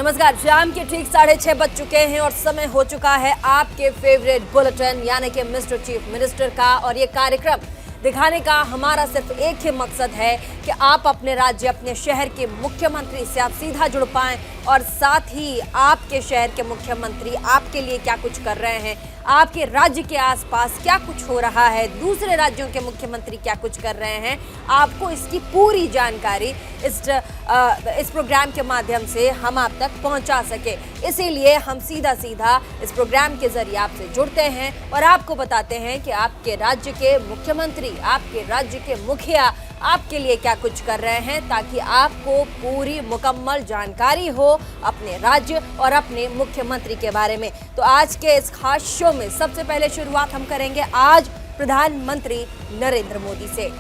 नमस्कार। शाम के ठीक 6:30 बज चुके हैं और समय हो चुका है आपके फेवरेट बुलेटिन यानी कि मिस्टर चीफ मिनिस्टर का। और ये कार्यक्रम दिखाने का हमारा सिर्फ एक ही मकसद है कि आप अपने राज्य, अपने शहर के मुख्यमंत्री से आप सीधा जुड़ पाएं और साथ ही आपके शहर के मुख्यमंत्री आपके लिए क्या कुछ कर रहे हैं, आपके राज्य के आसपास क्या कुछ हो रहा है, दूसरे राज्यों के मुख्यमंत्री क्या कुछ कर रहे हैं, आपको इसकी पूरी जानकारी इस प्रोग्राम के माध्यम से हम आप तक पहुंचा सके। इसीलिए हम सीधा सीधा इस प्रोग्राम के जरिए आपसे जुड़ते हैं और आपको बताते हैं कि आपके राज्य के मुख्यमंत्री, आपके राज्य के मुखिया आपके लिए क्या कुछ कर रहे हैं, ताकि आपको पूरी मुकम्मल जानकारी हो अपने राज्य और अपने मुख्यमंत्री के बारे में। तो आज के इस खास शो में सबसे पहले शुरुआत हम करेंगे आज प्रधानमंत्री नरेंद्र मोदी से।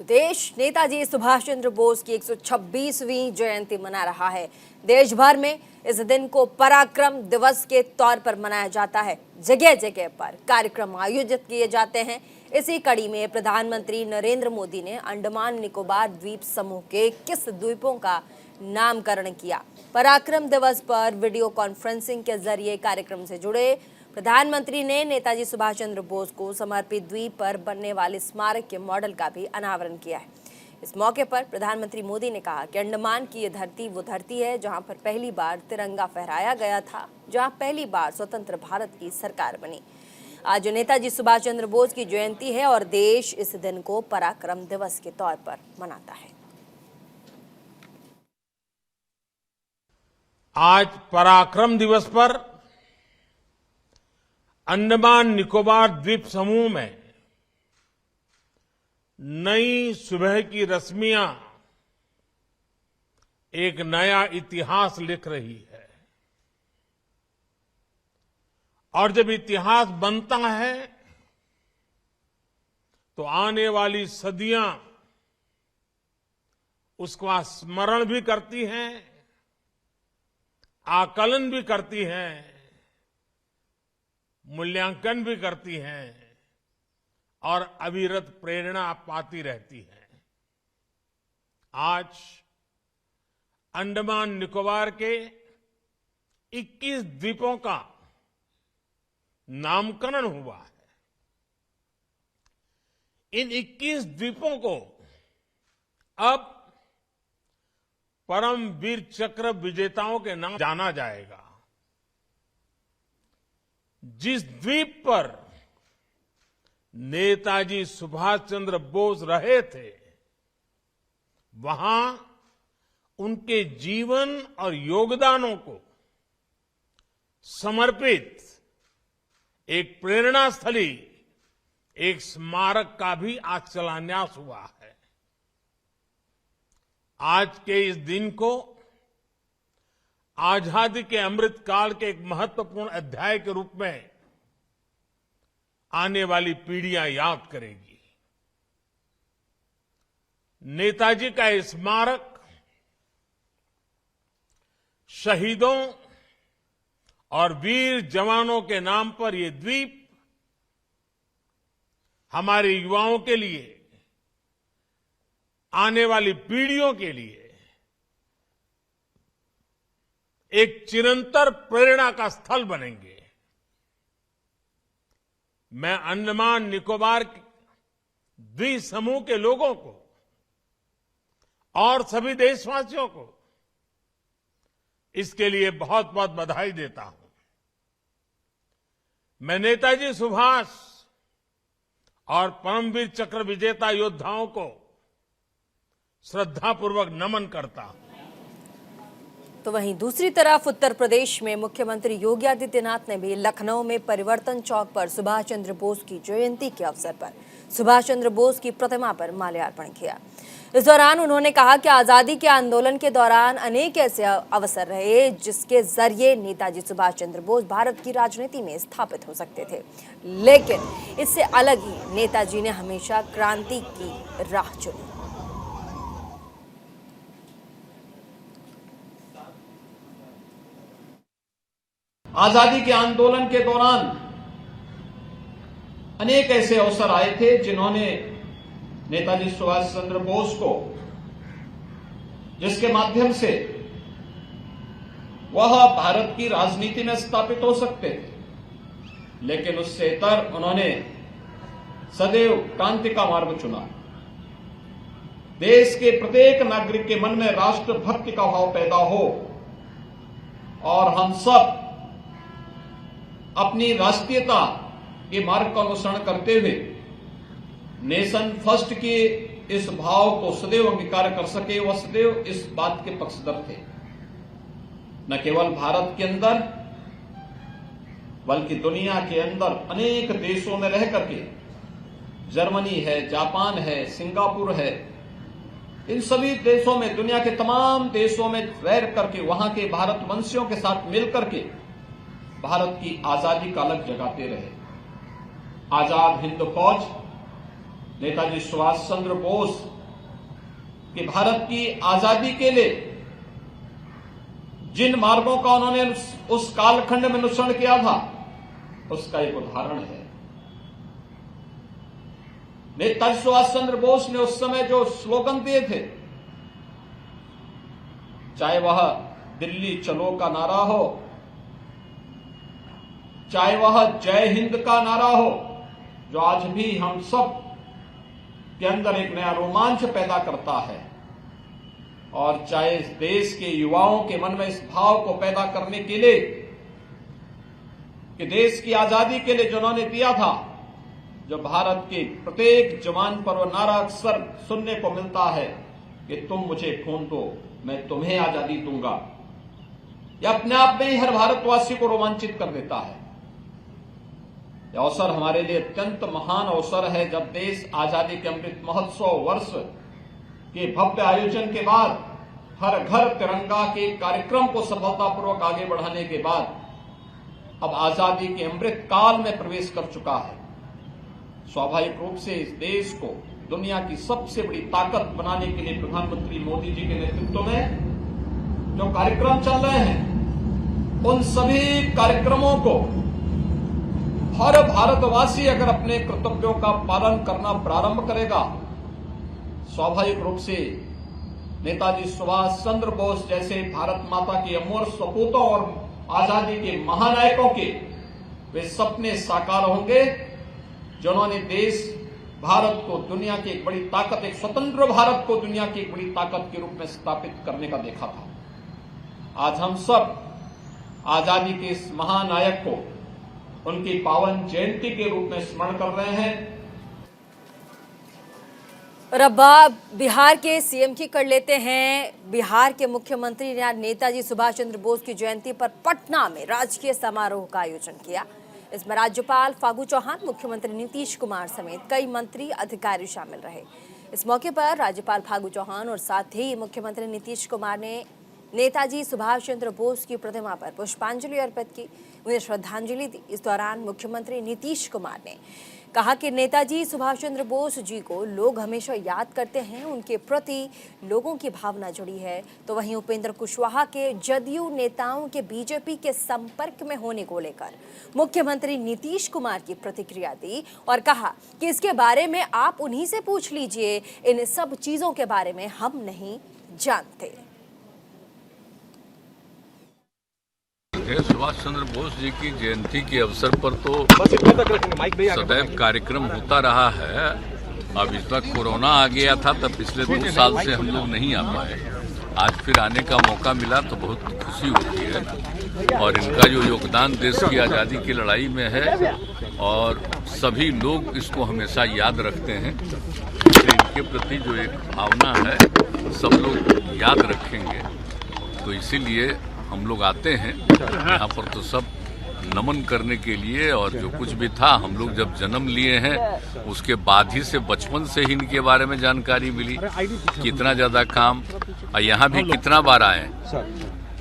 देश नेताजी सुभाष चंद्र बोस की 126वीं जयंती मना रहा है। देश भर में इस दिन को पराक्रम दिवस के तौर पर मनाया जाता है। जगह जगह पर कार्यक्रम आयोजित किए जाते हैं। इसी कड़ी में प्रधानमंत्री नरेंद्र मोदी ने अंडमान निकोबार द्वीप समूह के किस द्वीपों का नामकरण किया। पराक्रम दिवस पर वीडियो कॉन्फ्रेंसिंग के जरिए कार्यक्रम से जुड़े प्रधानमंत्री ने नेताजी सुभाष चंद्र बोस को समर्पित द्वीप पर बनने वाले स्मारक के मॉडल का भी अनावरण किया है। इस मौके पर प्रधानमंत्री मोदी ने कहा कि अंडमान की ये धरती वो धरती है जहां पर पहली बार तिरंगा फहराया गया था, जहां पहली बार स्वतंत्र भारत की सरकार बनी। आज नेताजी सुभाष चंद्र बोस की जयंती है और देश इस दिन को पराक्रम दिवस के तौर पर मनाता है। आज पराक्रम दिवस पर अंडमान निकोबार द्वीप समूह में नई सुबह की रश्मियां एक नया इतिहास लिख रही है। और जब इतिहास बनता है तो आने वाली सदियां उसका स्मरण भी करती हैं, आकलन भी करती हैं, मूल्यांकन भी करती हैं और अविरत प्रेरणा पाती रहती हैं। आज अंडमान निकोबार के 21 द्वीपों का नामकरण हुआ है। इन 21 द्वीपों को अब परमवीर चक्र विजेताओं के नाम जाना जाएगा। जिस द्वीप पर नेताजी सुभाष चंद्र बोस रहे थे, वहां उनके जीवन और योगदानों को समर्पित एक प्रेरणा स्थली, एक स्मारक का भी आज शिलान्यास हुआ है। आज के इस दिन को आजादी के अमृत काल के एक महत्वपूर्ण अध्याय के रूप में आने वाली पीढ़ियां याद करेगी। नेताजी का ये स्मारक शहीदों और वीर जवानों के नाम पर ये द्वीप हमारे युवाओं के लिए, आने वाली पीढ़ियों के लिए एक चिरंतर प्रेरणा का स्थल बनेंगे। मैं अंडमान निकोबार द्वीप समूह के लोगों को और सभी देशवासियों को इसके लिए बहुत बहुत बधाई देता हूं। मैं नेताजी सुभाष और परमवीर चक्र विजेता योद्धाओं को श्रद्धापूर्वक नमन करता हूं। तो वहीं दूसरी तरफ उत्तर प्रदेश में मुख्यमंत्री योगी आदित्यनाथ ने भी लखनऊ में परिवर्तन चौक पर सुभाष चंद्र बोस की जयंती के अवसर पर सुभाष चंद्र बोस की प्रतिमा पर माल्यार्पण किया। इस दौरान उन्होंने कहा कि आजादी के आंदोलन के दौरान अनेक ऐसे अवसर रहे जिसके जरिए नेताजी सुभाष चंद्र बोस भारत की राजनीति में स्थापित हो सकते थे, लेकिन इससे अलग ही नेताजी ने हमेशा क्रांति की राह चुनी। आजादी के आंदोलन के दौरान अनेक ऐसे अवसर आए थे जिन्होंने नेताजी सुभाष चंद्र बोस को, जिसके माध्यम से वह भारत की राजनीति में स्थापित हो सकते थे, लेकिन उससे इतर उन्होंने सदैव क्रांति का मार्ग चुना। देश के प्रत्येक नागरिक के मन में राष्ट्रभक्ति का भाव पैदा हो और हम सब अपनी राष्ट्रीयता के मार्ग का अनुसरण करते हुए नेशन फर्स्ट के इस भाव को सदैव अंगीकार कर सके, वह सदैव इस बात के पक्षधर थे। न केवल भारत के अंदर बल्कि दुनिया के अंदर अनेक देशों में रह करके, जर्मनी है, जापान है, सिंगापुर है, इन सभी देशों में, दुनिया के तमाम देशों में रह करके वहां के भारतवंशियों के साथ मिलकर के भारत की आजादी का अलग जगाते रहे। आजाद हिंद फौज नेताजी सुभाष चंद्र बोस के भारत की आजादी के लिए जिन मार्गों का उन्होंने उस कालखंड में अनुसरण किया था, उसका एक उदाहरण है। नेताजी सुभाष चंद्र बोस ने उस समय जो स्लोगन दिए थे, चाहे वह दिल्ली चलो का नारा हो, चाहे वह जय हिंद का नारा हो, जो आज भी हम सब के अंदर एक नया रोमांच पैदा करता है, और चाहे इस देश के युवाओं के मन में इस भाव को पैदा करने के लिए कि देश की आजादी के लिए जो उन्होंने दिया था, जो भारत के प्रत्येक जवान पर वो नारा अक्सर सुनने को मिलता है कि तुम मुझे खून दो, मैं तुम्हें आजादी दूंगा, यह अपने आप में ही हर भारतवासी को रोमांचित कर देता है। यह अवसर हमारे लिए अत्यंत महान अवसर है, जब देश आजादी के अमृत महोत्सव वर्ष के भव्य आयोजन के बाद, हर घर तिरंगा के कार्यक्रम को सफलतापूर्वक आगे बढ़ाने के बाद अब आजादी के अमृत काल में प्रवेश कर चुका है। स्वाभाविक रूप से इस देश को दुनिया की सबसे बड़ी ताकत बनाने के लिए प्रधानमंत्री मोदी जी के नेतृत्व में जो कार्यक्रम चल रहे हैं, उन सभी कार्यक्रमों को हर भारतवासी अगर अपने कर्तव्यों का पालन करना प्रारंभ करेगा, स्वाभाविक रूप से नेताजी सुभाष चंद्र बोस जैसे भारत माता के अमर सपूतों और आजादी के महानायकों के वे सपने साकार होंगे, जिन्होंने देश भारत को दुनिया की एक बड़ी ताकत, एक स्वतंत्र भारत को दुनिया की एक बड़ी ताकत के रूप में स्थापित करने का देखा था। आज हम सब आजादी के इस महानायक को उनकी पावन जयंती के रूप में स्मरण कर रहे हैं। और अब बिहार के सीएम की कर लेते हैं। बिहार के मुख्यमंत्री ने आज नेताजी सुभाष चंद्र बोस की जयंती पर पटना में राजकीय समारोह का आयोजन किया। इसमें राज्यपाल फागू चौहान, मुख्यमंत्री नीतीश कुमार समेत कई मंत्री अधिकारी शामिल रहे। इस मौके पर राज्यपाल फागू चौहान और साथ ही मुख्यमंत्री नीतीश कुमार ने नेताजी सुभाष चंद्र बोस की प्रतिमा पर पुष्पांजलि अर्पित की, उन्हें श्रद्धांजलि दी। इस दौरान मुख्यमंत्री नीतीश कुमार ने कहा कि नेताजी सुभाष चंद्र बोस जी को लोग हमेशा याद करते हैं, उनके प्रति लोगों की भावना जुड़ी है। तो वहीं उपेंद्र कुशवाहा के जदयू नेताओं के बीजेपी के संपर्क में होने को लेकर मुख्यमंत्री नीतीश कुमार की प्रतिक्रिया दी और कहा कि इसके बारे में आप उन्हीं से पूछ लीजिए, इन सब चीजों के बारे में हम नहीं जानते। सुभाष चंद्र बोस जी की जयंती के अवसर पर तो सदैव कार्यक्रम होता रहा है। अब इस वक्त कोरोना आ गया था, तब पिछले 2 साल से हम लोग नहीं आ पाए। आज फिर आने का मौका मिला तो बहुत खुशी होती है, और इनका जो योगदान देश की आज़ादी की लड़ाई में है और सभी लोग इसको हमेशा याद रखते हैं, इसलिए इनके प्रति जो एक भावना है सब लोग याद रखेंगे। तो इसीलिए हम लोग आते हैं यहाँ पर तो सब नमन करने के लिए, और जो कुछ भी था हम लोग जब जन्म लिए हैं उसके बाद ही से, बचपन से ही इनके बारे में जानकारी मिली, कितना ज़्यादा काम, और यहाँ भी कितना बार आए,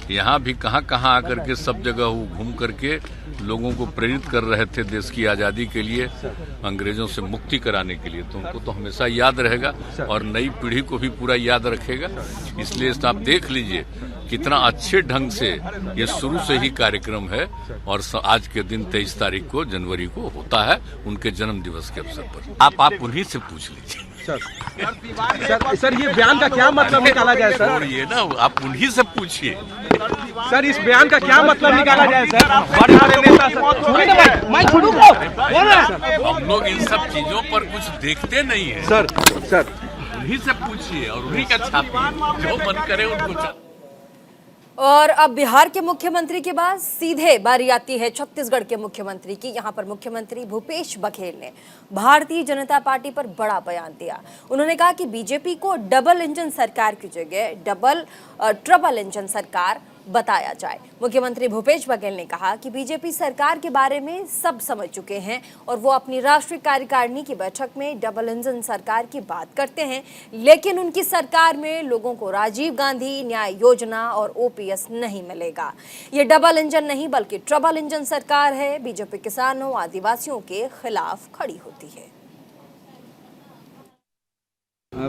यहाँ भी कहाँ कहाँ आकर के सब जगह वो घूम करके लोगों को प्रेरित कर रहे थे देश की आज़ादी के लिए, अंग्रेजों से मुक्ति कराने के लिए। तो उनको तो हमेशा याद रहेगा और नई पीढ़ी को भी पूरा याद रखेगा। इसलिए आप देख लीजिए कितना अच्छे ढंग से ये शुरू से ही कार्यक्रम है और आज के दिन 23 तारीख को जनवरी को होता है उनके जन्म दिवस के अवसर पर। आप उन्हीं से पूछ लीजिए। सर ये बयान का क्या मतलब निकाला जाए सर? और ये ना आप उन्हीं से पूछिए सर, इस बयान का क्या मतलब निकाला जाए सर? हम लोग इन सब चीजों पर कुछ देखते नहीं है सर। उन्हीं से पूछिए और उन्हीं का छापिए, जो मन करे उनको। और अब बिहार के मुख्यमंत्री के बाद सीधे बारी आती है छत्तीसगढ़ के मुख्यमंत्री की। यहाँ पर मुख्यमंत्री भूपेश बघेल ने भारतीय जनता पार्टी पर बड़ा बयान दिया। उन्होंने कहा कि बीजेपी को डबल इंजन सरकार की जगह ट्रबल इंजन सरकार बताया जाए। मुख्यमंत्री भूपेश बघेल ने कहा कि बीजेपी सरकार के बारे में सब समझ चुके हैं और वो अपनी राष्ट्रीय कार्यकारिणी की बैठक में डबल इंजन सरकार की बात करते हैं, लेकिन उनकी सरकार में लोगों को राजीव गांधी न्याय योजना और ओपीएस नहीं मिलेगा। ये डबल इंजन नहीं बल्कि ट्रबल इंजन सरकार है। बीजेपी किसानों आदिवासियों के खिलाफ खड़ी होती है।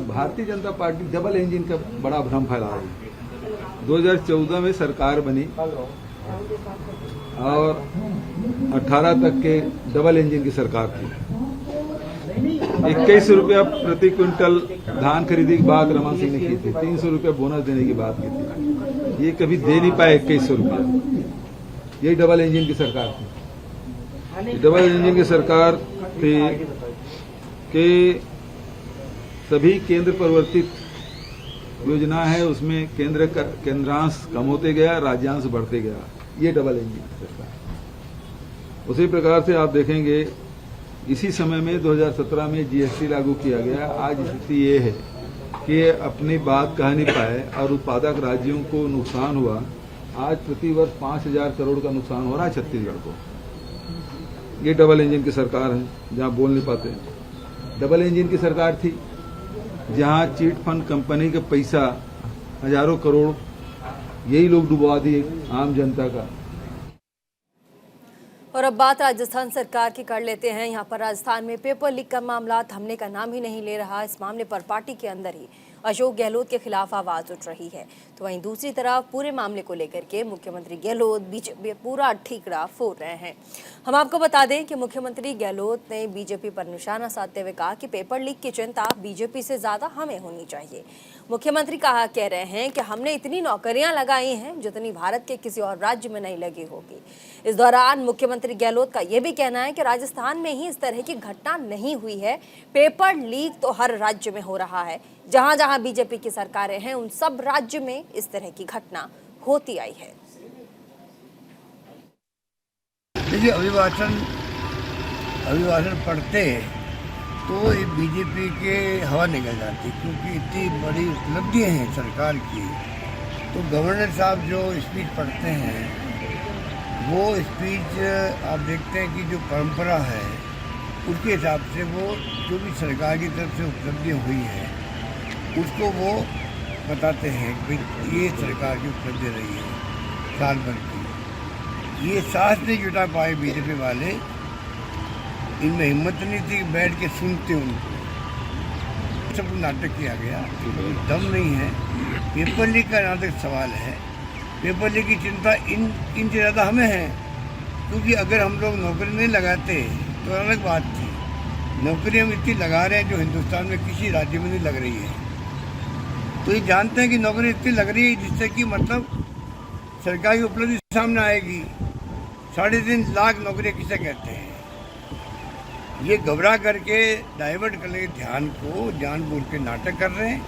Bharatiya Janata party double engine का बड़ा भ्रम फैला रही है। 2014 में सरकार बनी और 18 तक के डबल इंजन की सरकार थी। 21 रुपया प्रति क्विंटल धान खरीदी की बात रमन सिंह ने की थी। 300 रुपया बोनस देने की बात की थी। ये कभी दे नहीं पाए 2100 रुपया। यही डबल इंजन की सरकार थी। डबल इंजन की सरकार थी कि सभी केंद्र प्रवर्तित योजना है, उसमें केंद्रांश कम होते गया, राज्यांश बढ़ते गया। ये डबल इंजन सरकार। उसी प्रकार से आप देखेंगे इसी समय में 2017 में जीएसटी लागू किया गया। आज स्थिति ये है कि अपनी बात कह नहीं पाए और उत्पादक राज्यों को नुकसान हुआ। आज प्रतिवर्ष 5,000 करोड़ का नुकसान हो रहा है छत्तीसगढ़ को। ये डबल इंजन की सरकार है, जहां बोल नहीं पाते। डबल इंजन की सरकार थी जहां चिट फंड कंपनी का पैसा हजारों करोड़ यही लोग डुबा दिए आम जनता का। और अब बात राजस्थान सरकार की कर लेते हैं। यहाँ पर राजस्थान में पेपर लीक का मामला थमने का नाम ही नहीं ले रहा। इस मामले पर पार्टी के अंदर ही अशोक गहलोत के खिलाफ आवाज उठ रही है, तो वहीं दूसरी तरफ पूरे मामले को लेकर के मुख्यमंत्री गहलोत बीजेपी पूरा ठीकरा फोड़ रहे हैं। हम आपको बता दें कि मुख्यमंत्री गहलोत ने बीजेपी पर निशाना साधते हुए कहा कि पेपर लीक की चिंता बीजेपी से ज्यादा हमें होनी चाहिए। मुख्यमंत्री कह रहे हैं कि हमने इतनी नौकरियां लगाई हैं जितनी भारत के किसी और राज्य में नहीं लगी होगी। इस दौरान मुख्यमंत्री गहलोत का यह भी कहना है कि राजस्थान में ही इस तरह की घटना नहीं हुई है, पेपर लीक तो हर राज्य में हो रहा है। जहां जहां बीजेपी की सरकारें हैं उन सब राज्य में इस तरह की घटना होती आई है। देखिए, अभिभाषण पढ़ते तो ये बीजेपी के हवा निकल जाती, क्योंकि इतनी बड़ी उपलब्धियां हैं सरकार की। तो गवर्नर साहब जो स्पीच पढ़ते हैं वो स्पीच आप देखते हैं कि जो परंपरा है उसके हिसाब से वो जो भी सरकार की तरफ से उपलब्धियां हुई हैं उसको वो बताते हैं कि ये सरकार की उपलब्धि रही है साल भर की। ये साहस नहीं जुटा पाए बीजेपी वाले, इनमें हिम्मत नहीं थी कि बैठ के सुनते उनको। सब नाटक किया गया, दम नहीं है। पेपर लीक का नाटक सवाल है। पेपर लीक की चिंता इनसे ज़्यादा हमें है, क्योंकि अगर हम लोग नौकरी नहीं लगाते तो अलग बात थी। नौकरी हम इतनी लगा रहे हैं जो हिंदुस्तान में किसी राज्य में नहीं लग रही है। तो ये जानते हैं कि नौकरी इतनी लग रही है जिससे कि मतलब सरकार की उपलब्धि सामने आएगी। 3.5 लाख नौकरियां किसे कहते हैं? ये घबरा करके डाइवर्ट करने ध्यान को जानबूझ के नाटक कर रहे हैं।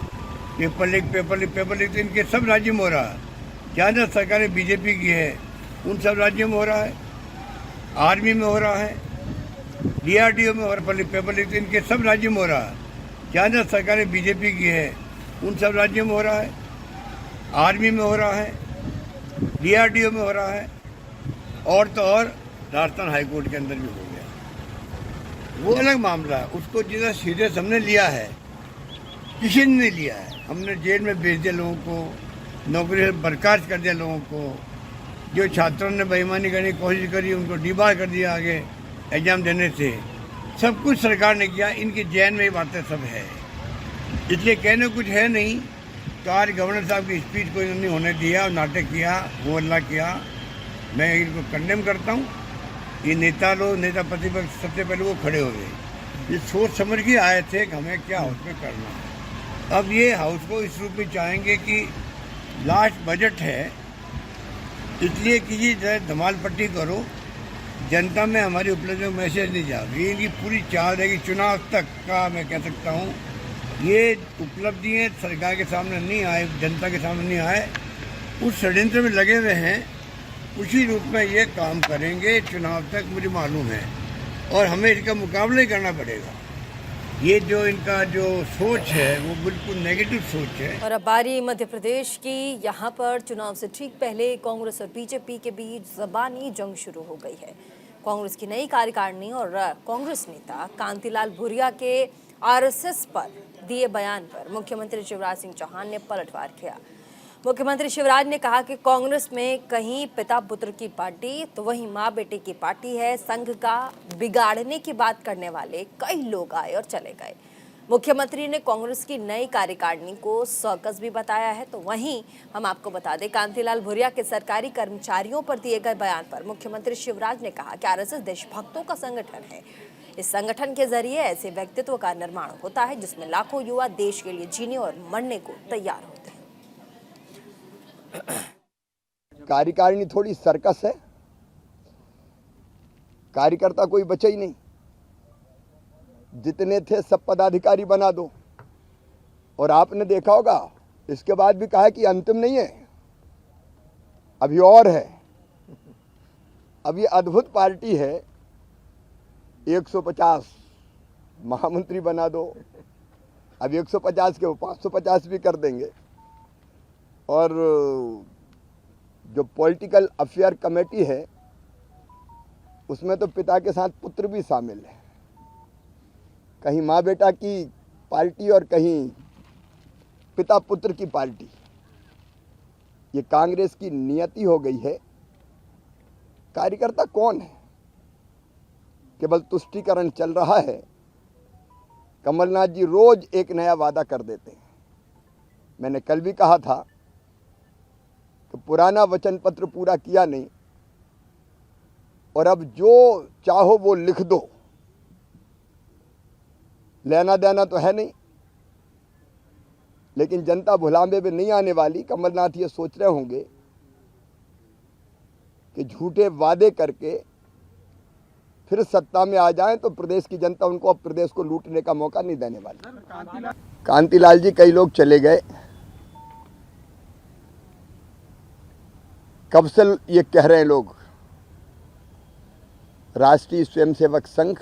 पेपर लीक तो इनके सब राज्यों में हो रहा है। जहाँ जहाँ सरकारें बीजेपी की है उन सब राज्यों में हो रहा है। आर्मी में हो रहा है, DRDO में हो रहा है। पेपर लीक तो इनके सब राज्यों में हो रहा है। जहाँ जहाँ सरकारें बीजेपी की है उन सब राज्यों में हो रहा है। आर्मी में हो रहा है, DRDO में हो रहा है, और तो और राजस्थान हाईकोर्ट के अंदर भी हो गया। वो अलग मामला है, उसको जितना सीरियस हमने लिया है किसी ने नहीं लिया है। हमने जेल में भेज दिया लोगों को, नौकरी से बर्खास्त कर दिया लोगों को, जो छात्रों ने बेईमानी करने की कोशिश करी उनको डिबार कर दिया आगे एग्जाम देने से। सब कुछ सरकार ने किया, इनकी जैन में ही बातें सब है, इसलिए कहने कुछ है नहीं। तो आज गवर्नर साहब की स्पीच को इन्होंने होने दिया और नाटक किया, वो अल्लाह किया, मैं इनको कंडेम करता हूँ। ये नेता प्रतिपक्ष सबसे पहले वो खड़े हो गए, ये सोच समझ के आए थे कि हमें क्या हाउस में करना है। अब ये हाउस को इस रूप में चाहेंगे कि लास्ट बजट है, इसलिए किसी तरह धमाल पट्टी करो, जनता में हमारी उपलब्धियों में मैसेज नहीं जा रही। इनकी पूरी चाल है कि चुनाव तक का मैं कह सकता हूँ ये उपलब्धियाँ सरकार के सामने नहीं आए, जनता के सामने नहीं आए, उस षड्यंत्र में लगे हुए हैं। उसी रूप में ये काम करेंगे चुनाव तक, मुझे मालूम है, और हमें इसका मुकाबला ही करना पड़ेगा। ये जो इनका जो सोच है वो बिल्कुल नेगेटिव सोच है। और अब बारी मध्य प्रदेश की। यहाँ पर चुनाव से ठीक पहले कांग्रेस और बीजेपी के बीच ज़बानी जंग शुरू हो गई है। कांग्रेस की नई कार्यकारिणी और कांग्रेस नेता कांतिलाल भूरिया के आरएसएस पर दिए बयान पर मुख्यमंत्री शिवराज सिंह चौहान ने पलटवार किया। मुख्यमंत्री शिवराज ने कहा कि कांग्रेस में कहीं पिता पुत्र की पार्टी तो वहीं माँ बेटे की पार्टी है। संघ का बिगाड़ने की बात करने वाले कई लोग आए और चले गए। मुख्यमंत्री ने कांग्रेस की नई कार्यकारिणी को सर्कस भी बताया है। तो वहीं हम आपको बता दें, कांतिलाल भूरिया के सरकारी कर्मचारियों पर दिए गए बयान पर मुख्यमंत्री शिवराज ने कहा कि आरएसएस देशभक्तों का संगठन है। इस संगठन के जरिए ऐसे व्यक्तित्व का निर्माण होता है जिसमें लाखों युवा देश के लिए जीने और मरने को तैयार होते हैं। कार्यकारिणी थोड़ी सर्कस है, कार्यकर्ता कोई बचा ही नहीं, जितने थे सब पदाधिकारी बना दो। और आपने देखा होगा इसके बाद भी कहा कि अंतिम नहीं है, अभी और है। अब ये अद्भुत पार्टी है, 150 महामंत्री बना दो, अब 150 के वो 550 भी कर देंगे। और जो पॉलिटिकल अफेयर कमेटी है उसमें तो पिता के साथ पुत्र भी शामिल है, कहीं माँ बेटा की पार्टी और कहीं पिता पुत्र की पार्टी। ये कांग्रेस की नियति हो गई है। कार्यकर्ता कौन है? केवल तुष्टीकरण चल रहा है। कमलनाथ जी रोज एक नया वादा कर देते हैं। मैंने कल भी कहा था कि पुराना वचन पत्र पूरा किया नहीं और अब जो चाहो वो लिख दो, लेना देना तो है नहीं। लेकिन जनता भुलावे में नहीं आने वाली। कमलनाथ ये सोच रहे होंगे कि झूठे वादे करके फिर सत्ता में आ जाएं तो प्रदेश की जनता उनको अब प्रदेश को लूटने का मौका नहीं देने वाली। कांतिलाल जी, कई लोग चले गए। कब से ये कह रहे हैं लोग, राष्ट्रीय स्वयंसेवक संघ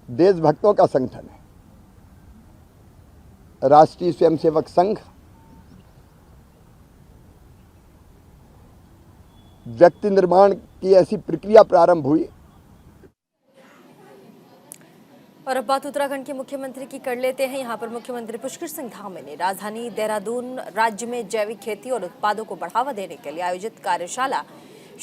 देशभक्तों का संगठन है। राष्ट्रीय स्वयंसेवक संघ व्यक्ति निर्माण की ऐसी प्रक्रिया प्रारंभ हुई। और अब बात उत्तराखंड के मुख्यमंत्री की कर लेते हैं। यहाँ पर मुख्यमंत्री पुष्कर सिंह धामी ने राजधानी देहरादून राज्य में जैविक खेती और उत्पादों को बढ़ावा देने के लिए आयोजित कार्यशाला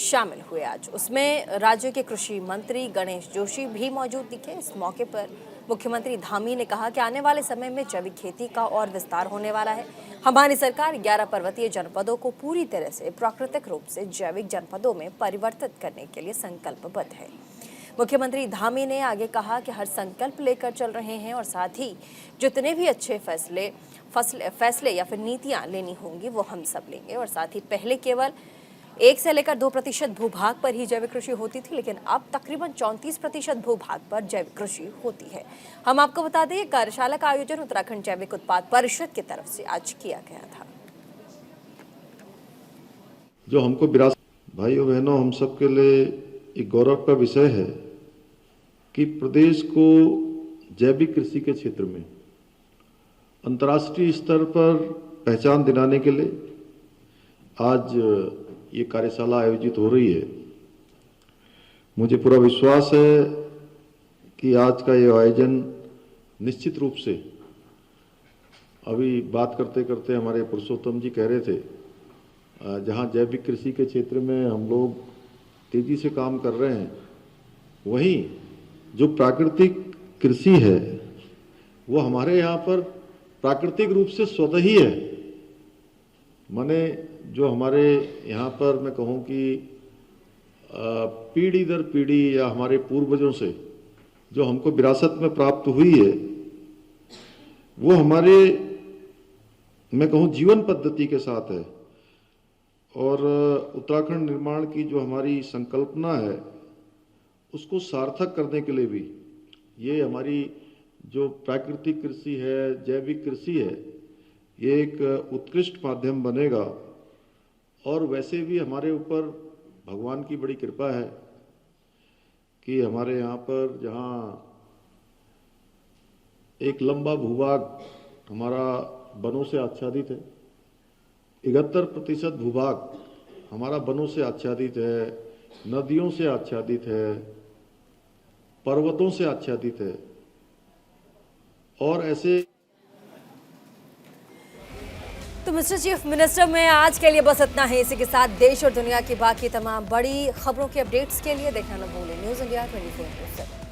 शामिल हुए। आज उसमें राज्य के कृषि मंत्री गणेश जोशी भी मौजूद दिखे। इस मौके पर मुख्यमंत्री धामी ने कहा कि आने वाले समय में जैविक खेती का और विस्तार होने वाला है। हमारी सरकार 11 पर्वतीय जनपदों को पूरी तरह से प्राकृतिक रूप से जैविक जनपदों में परिवर्तित करने के लिए संकल्पबद्ध है। मुख्यमंत्री धामी ने आगे कहा कि हर संकल्प लेकर चल रहे हैं और साथ ही जितने भी अच्छे फैसले या फिर नीतियां लेनी होंगी वो हम सब लेंगे। और साथ ही पहले केवल 1 से लेकर 2% भूभाग पर ही जैविक कृषि होती थी, लेकिन अब तकरीबन 34% भूभाग पर जैविक कृषि होती है। हम आपको बता दें, कार्यशाला का आयोजन उत्तराखंड जैविक उत्पाद परिषद की तरफ से आज किया गया था। जो हमको विरासत, भाइयों बहनों, हम सबके लिए एक गौरव का विषय है कि प्रदेश को जैविक कृषि के क्षेत्र में अंतर्राष्ट्रीय स्तर पर पहचान दिलाने के लिए आज ये कार्यशाला आयोजित हो रही है। मुझे पूरा विश्वास है कि आज का ये आयोजन निश्चित रूप से अभी बात करते करते हमारे पुरुषोत्तम जी कह रहे थे, जहाँ जैविक कृषि के क्षेत्र में हम लोग तेजी से काम कर रहे हैं, वहीं जो प्राकृतिक कृषि है वो हमारे यहाँ पर प्राकृतिक रूप से स्वतः ही है। माने जो हमारे यहाँ पर मैं कहूँ कि पीढ़ी दर पीढ़ी या हमारे पूर्वजों से जो हमको विरासत में प्राप्त हुई है, वो हमारे मैं कहूँ जीवन पद्धति के साथ है। और उत्तराखंड निर्माण की जो हमारी संकल्पना है उसको सार्थक करने के लिए भी ये हमारी जो प्राकृतिक कृषि है, जैविक कृषि है, ये एक उत्कृष्ट माध्यम बनेगा। और वैसे भी हमारे ऊपर भगवान की बड़ी कृपा है कि हमारे यहाँ पर जहाँ एक लंबा भूभाग हमारा वनों से आच्छादित है, 71% भूभाग हमारा वनों से आच्छादित है, नदियों से आच्छादित है, पर्वतों से आच्छादित है। और ऐसे तो मिस्टर चीफ मिनिस्टर में आज के लिए बस इतना ही। इसी के साथ देश और दुनिया की बाकी तमाम बड़ी खबरों के अपडेट्स के लिए देखना न भूलें न्यूज़ इंडिया 24/7।